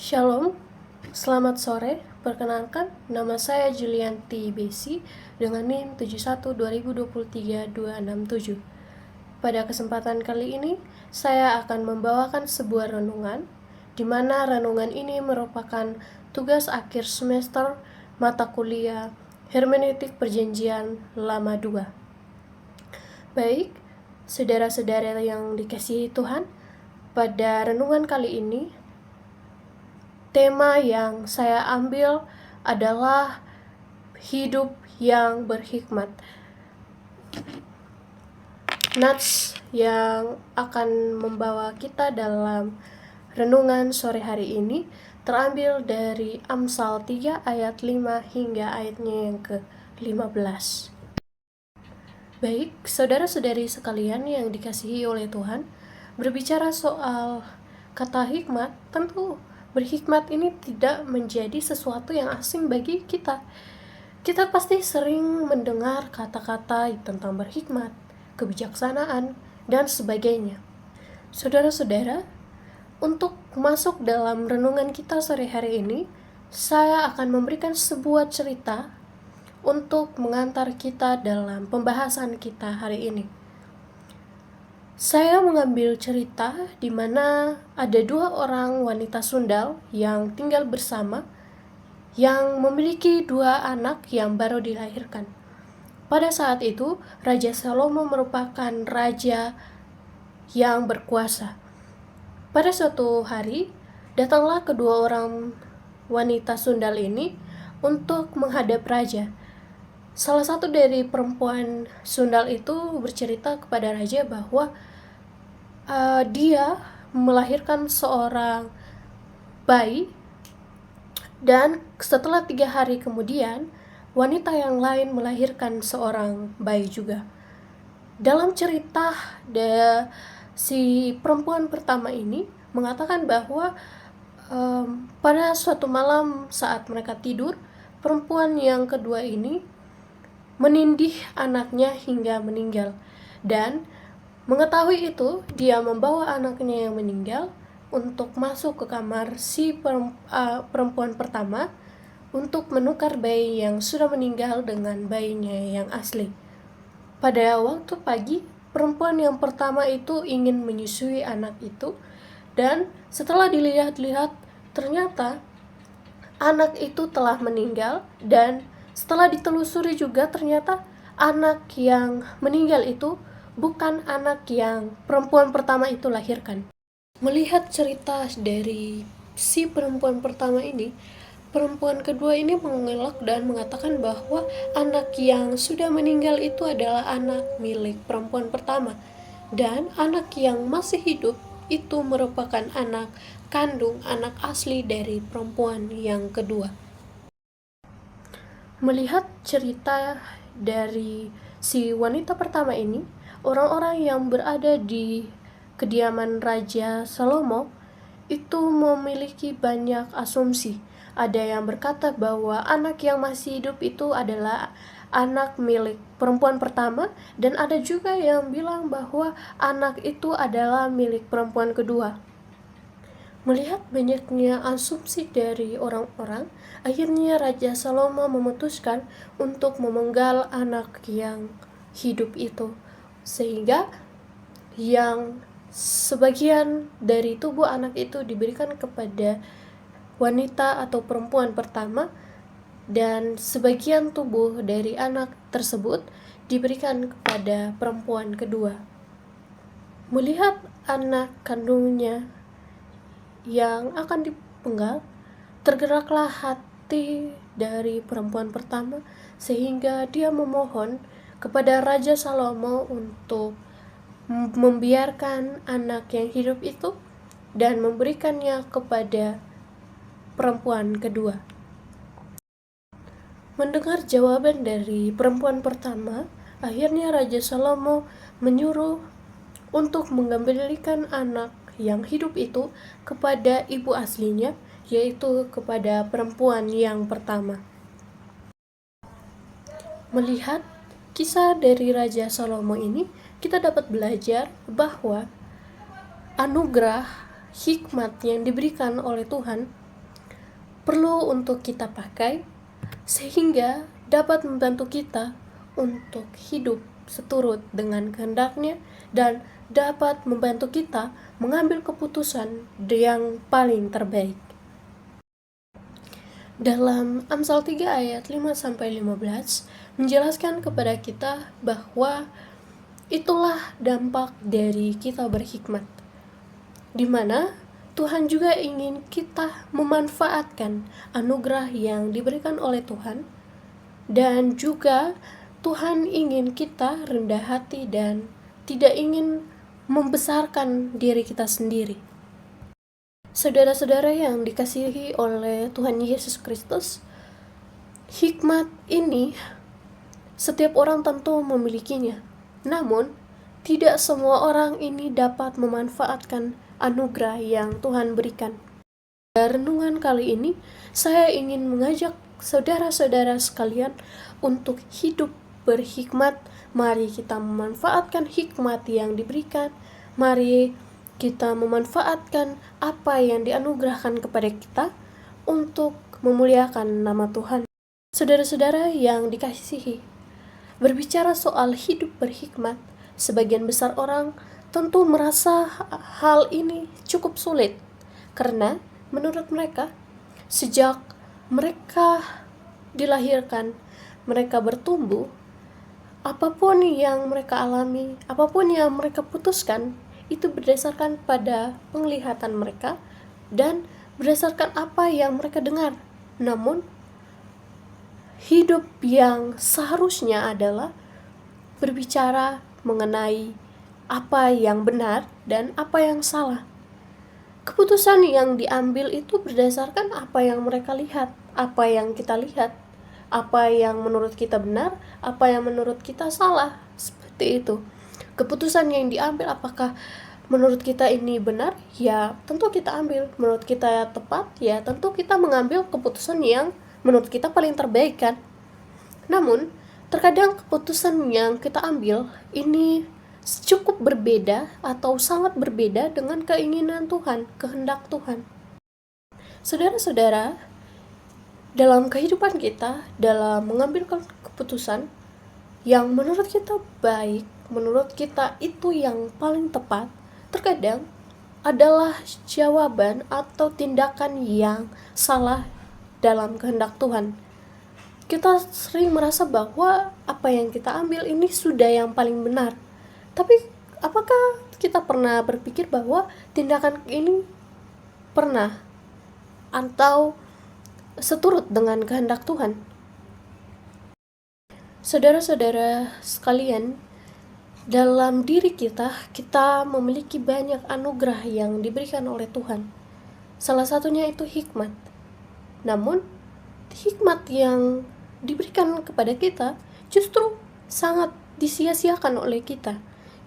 Shalom, selamat sore. Perkenalkan, nama saya Julianti Besi dengan NIM 712023-267. Pada kesempatan kali ini, saya akan membawakan sebuah renungan, di mana renungan ini merupakan tugas akhir semester mata kuliah Hermeneutik Perjanjian Lama 2. Baik, saudara-saudara yang dikasihi Tuhan, pada renungan kali ini, tema yang saya ambil adalah hidup yang berhikmat. Nats yang akan membawa kita dalam renungan sore hari ini terambil dari Amsal 3 ayat 5 hingga ayatnya yang ke-15. Baik, saudara-saudari sekalian yang dikasihi oleh Tuhan, berbicara soal kata hikmat, tentu berhikmat ini tidak menjadi sesuatu yang asing bagi kita. Kita pasti sering mendengar kata-kata tentang berhikmat, kebijaksanaan, dan sebagainya. Saudara-saudara, untuk masuk dalam renungan kita sore hari ini, saya akan memberikan sebuah cerita untuk mengantar kita dalam pembahasan kita hari ini. Saya mengambil cerita di mana ada 2 orang wanita sundal yang tinggal bersama, yang memiliki 2 anak yang baru dilahirkan. Pada saat itu, Raja Salomo merupakan raja yang berkuasa. Pada suatu hari, datanglah kedua orang wanita sundal ini untuk menghadap raja. Salah satu dari perempuan sundal itu bercerita kepada raja bahwa dia melahirkan seorang bayi, dan setelah 3 hari kemudian wanita yang lain melahirkan seorang bayi juga. Dalam cerita si perempuan pertama ini mengatakan bahwa pada suatu malam saat mereka tidur, perempuan yang kedua ini menindih anaknya hingga meninggal, dan mengetahui itu, dia membawa anaknya yang meninggal untuk masuk ke kamar si perempuan pertama untuk menukar bayi yang sudah meninggal dengan bayinya yang asli. Pada waktu pagi, perempuan yang pertama itu ingin menyusui anak itu, dan setelah dilihat-lihat, ternyata anak itu telah meninggal, dan setelah ditelusuri juga ternyata anak yang meninggal itu bukan anak yang perempuan pertama itu lahirkan. Melihat cerita dari si perempuan pertama ini, perempuan kedua ini mengelak dan mengatakan bahwa anak yang sudah meninggal itu adalah anak milik perempuan pertama, dan anak yang masih hidup itu merupakan anak kandung, anak asli dari perempuan yang kedua. Melihat cerita dari si wanita pertama ini, orang-orang yang berada di kediaman Raja Salomo itu memiliki banyak asumsi. Ada yang berkata bahwa anak yang masih hidup itu adalah anak milik perempuan pertama, dan ada juga yang bilang bahwa anak itu adalah milik perempuan kedua. Melihat banyaknya asumsi dari orang-orang, akhirnya Raja Salomo memutuskan untuk memenggal anak yang hidup itu, sehingga yang sebagian dari tubuh anak itu diberikan kepada wanita atau perempuan pertama, dan sebagian tubuh dari anak tersebut diberikan kepada perempuan kedua. Melihat anak kandungnya yang akan dipenggal, tergeraklah hati dari perempuan pertama, sehingga dia memohon kepada Raja Salomo untuk membiarkan anak yang hidup itu dan memberikannya kepada perempuan kedua. Mendengar jawaban dari perempuan pertama, akhirnya Raja Salomo menyuruh untuk mengembalikan anak yang hidup itu kepada ibu aslinya, yaitu kepada perempuan yang pertama. Melihat kisah dari Raja Salomo ini, kita dapat belajar bahwa anugerah hikmat yang diberikan oleh Tuhan perlu untuk kita pakai sehingga dapat membantu kita untuk hidup seturut dengan kehendaknya dan dapat membantu kita mengambil keputusan yang paling terbaik. Dalam Amsal 3 ayat 5-15 menjelaskan kepada kita bahwa itulah dampak dari kita berhikmat, di mana Tuhan juga ingin kita memanfaatkan anugerah yang diberikan oleh Tuhan, dan juga Tuhan ingin kita rendah hati dan tidak ingin membesarkan diri kita sendiri. Saudara-saudara yang dikasihi oleh Tuhan Yesus Kristus, hikmat ini setiap orang tentu memilikinya. Namun, tidak semua orang ini dapat memanfaatkan anugerah yang Tuhan berikan. Pada renungan kali ini, saya ingin mengajak saudara-saudara sekalian untuk hidup berhikmat. Mari kita memanfaatkan hikmat yang diberikan. Mari kita memanfaatkan apa yang dianugerahkan kepada kita untuk memuliakan nama Tuhan. Saudara-saudara yang dikasihi, berbicara soal hidup berhikmat, sebagian besar orang tentu merasa hal ini cukup sulit, karena menurut mereka, sejak mereka dilahirkan, mereka bertumbuh, apapun yang mereka alami, apapun yang mereka putuskan, itu berdasarkan pada penglihatan mereka dan berdasarkan apa yang mereka dengar. Namun, hidup yang seharusnya adalah berbicara mengenai apa yang benar dan apa yang salah. Keputusan yang diambil itu berdasarkan apa yang mereka lihat, apa yang kita lihat, apa yang menurut kita benar, apa yang menurut kita salah. Seperti itu. Keputusan yang diambil apakah menurut kita ini benar? Ya, tentu kita ambil. Menurut kita tepat? Ya, tentu kita mengambil keputusan yang menurut kita paling terbaik, kan? Namun, terkadang keputusan yang kita ambil ini cukup berbeda atau sangat berbeda dengan keinginan Tuhan, kehendak Tuhan. Saudara-saudara, dalam kehidupan kita, dalam mengambil keputusan yang menurut kita baik, menurut kita itu yang paling tepat, terkadang adalah jawaban atau tindakan yang salah dalam kehendak Tuhan. Kita sering merasa bahwa apa yang kita ambil ini sudah yang paling benar. Tapi apakah kita pernah berpikir bahwa tindakan ini pernah atau seturut dengan kehendak Tuhan? Saudara-saudara sekalian, dalam diri kita memiliki banyak anugerah yang diberikan oleh Tuhan. Salah satunya itu hikmat. Namun, hikmat yang diberikan kepada kita justru sangat disia-siakan oleh kita.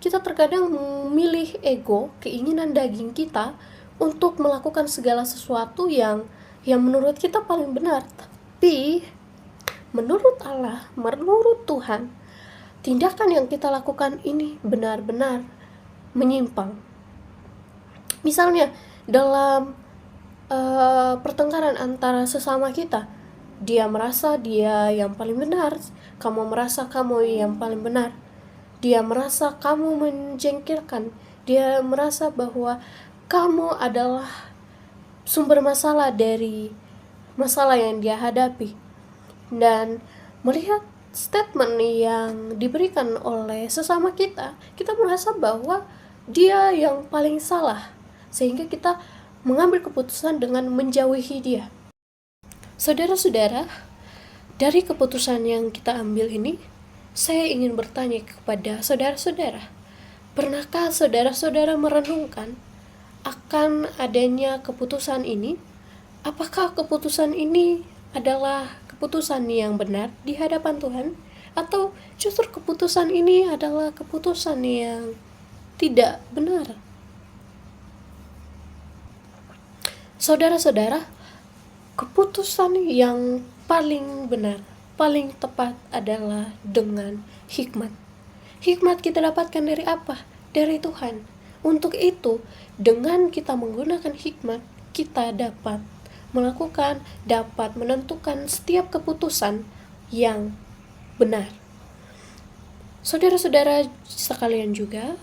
Kita terkadang memilih ego, keinginan daging kita untuk melakukan segala sesuatu yang menurut kita paling benar. Tapi menurut Allah, menurut Tuhan, tindakan yang kita lakukan ini benar-benar menyimpang. Misalnya dalam pertengkaran antara sesama kita, dia merasa dia yang paling benar, kamu merasa kamu yang paling benar. Dia merasa kamu menjengkelkan, dia merasa bahwa kamu adalah sumber masalah dari masalah yang dia hadapi. Dan melihat statement yang diberikan oleh sesama kita merasa bahwa dia yang paling salah, sehingga kita mengambil keputusan dengan menjauhi dia. Saudara-saudara, dari keputusan yang kita ambil ini, saya ingin bertanya kepada saudara-saudara, pernahkah saudara-saudara merenungkan akan adanya keputusan ini? Apakah keputusan ini adalah keputusan yang benar di hadapan Tuhan? Atau justru keputusan ini adalah keputusan yang tidak benar? Saudara-saudara, keputusan yang paling benar, paling tepat adalah dengan hikmat. Hikmat kita dapatkan dari apa? Dari Tuhan. Untuk itu, dengan kita menggunakan hikmat, kita dapat melakukan, dapat menentukan setiap keputusan yang benar. Saudara-saudara sekalian juga,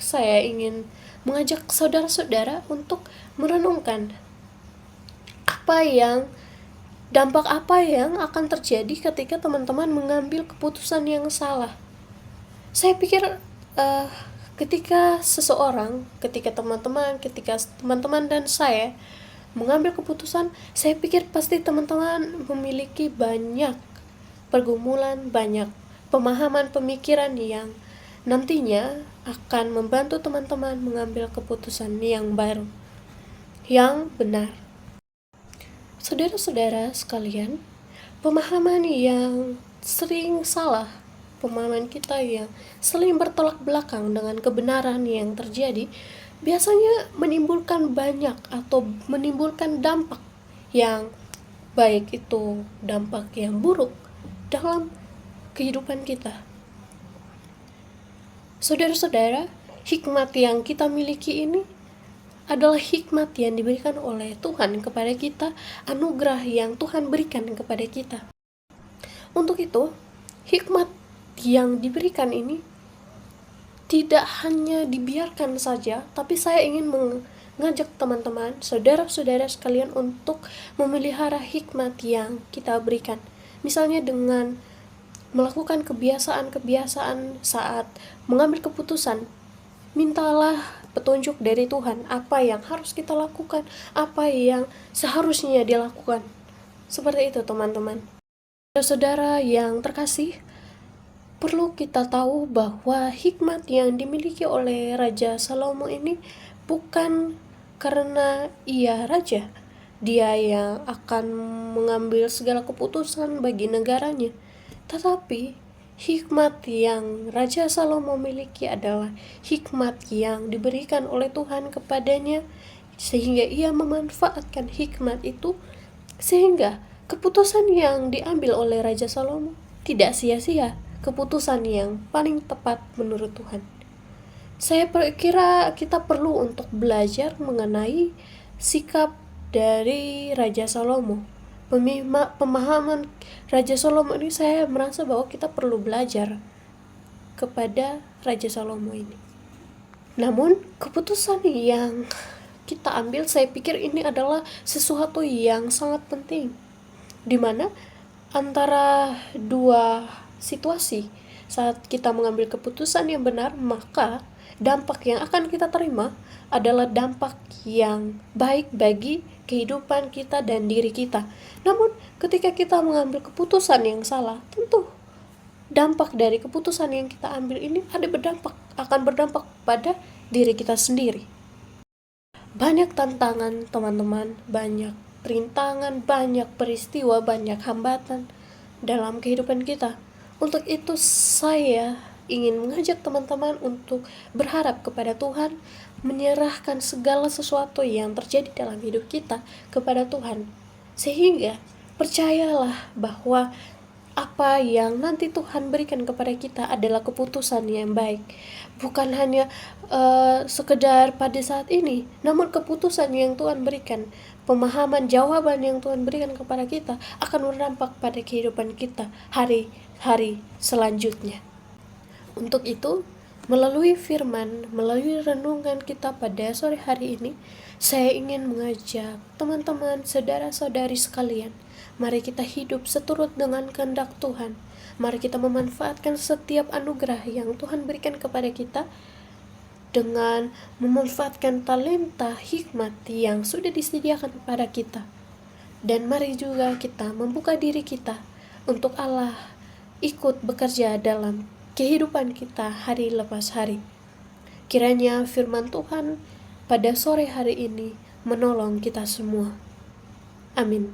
saya ingin mengajak saudara-saudara untuk merenungkan dampak apa yang akan terjadi ketika teman-teman mengambil keputusan yang salah. Saya pikir ketika teman-teman dan saya mengambil keputusan, saya pikir pasti teman-teman memiliki banyak pergumulan, banyak pemahaman pemikiran yang nantinya akan membantu teman-teman mengambil keputusan yang baru, yang benar. Saudara-saudara sekalian, pemahaman yang sering salah, pemahaman kita yang sering bertolak belakang dengan kebenaran yang terjadi, biasanya menimbulkan dampak yang baik, itu dampak yang buruk dalam kehidupan kita. Saudara-saudara, hikmat yang kita miliki ini adalah hikmat yang diberikan oleh Tuhan kepada kita, anugerah yang Tuhan berikan kepada kita. Untuk itu, hikmat yang diberikan ini tidak hanya dibiarkan saja, tapi saya ingin mengajak teman-teman, saudara-saudara sekalian untuk memelihara hikmat yang kita berikan. Misalnya dengan melakukan kebiasaan-kebiasaan saat mengambil keputusan, mintalah petunjuk dari Tuhan, apa yang harus kita lakukan, apa yang seharusnya dilakukan. Seperti itu teman-teman. Saudara yang terkasih, perlu kita tahu bahwa hikmat yang dimiliki oleh Raja Salomo ini bukan karena ia raja, dia yang akan mengambil segala keputusan bagi negaranya, tetapi hikmat yang Raja Salomo miliki adalah hikmat yang diberikan oleh Tuhan kepadanya, sehingga ia memanfaatkan hikmat itu, sehingga keputusan yang diambil oleh Raja Salomo tidak sia-sia, keputusan yang paling tepat menurut Tuhan. Saya kira kita perlu untuk belajar mengenai sikap dari Raja Salomo. Pemahaman Raja Salomo ini, saya merasa bahwa kita perlu belajar kepada Raja Salomo ini. Namun keputusan yang kita ambil, saya pikir ini adalah sesuatu yang sangat penting, di mana antara dua situasi, saat kita mengambil keputusan yang benar, maka dampak yang akan kita terima adalah dampak yang baik bagi kehidupan kita dan diri kita. Namun ketika kita mengambil keputusan yang salah, tentu dampak dari keputusan yang kita ambil ini akan berdampak pada diri kita sendiri. Banyak tantangan teman-teman, banyak rintangan, banyak peristiwa, banyak hambatan dalam kehidupan kita. Untuk itu saya ingin mengajak teman-teman untuk berharap kepada Tuhan, menyerahkan segala sesuatu yang terjadi dalam hidup kita kepada Tuhan, sehingga percayalah bahwa apa yang nanti Tuhan berikan kepada kita adalah keputusan yang baik, bukan hanya sekedar pada saat ini, namun keputusan yang Tuhan berikan, pemahaman, jawaban yang Tuhan berikan kepada kita akan berdampak pada kehidupan kita hari-hari selanjutnya. Untuk itu, melalui firman, melalui renungan kita pada sore hari ini, saya ingin mengajak teman-teman, saudara-saudari sekalian, mari kita hidup seturut dengan kehendak Tuhan. Mari kita memanfaatkan setiap anugerah yang Tuhan berikan kepada kita dengan memanfaatkan talenta hikmat yang sudah disediakan kepada kita. Dan mari juga kita membuka diri kita untuk Allah ikut bekerja dalam kehidupan kita hari lepas hari. Kiranya firman Tuhan pada sore hari ini menolong kita semua. Amin.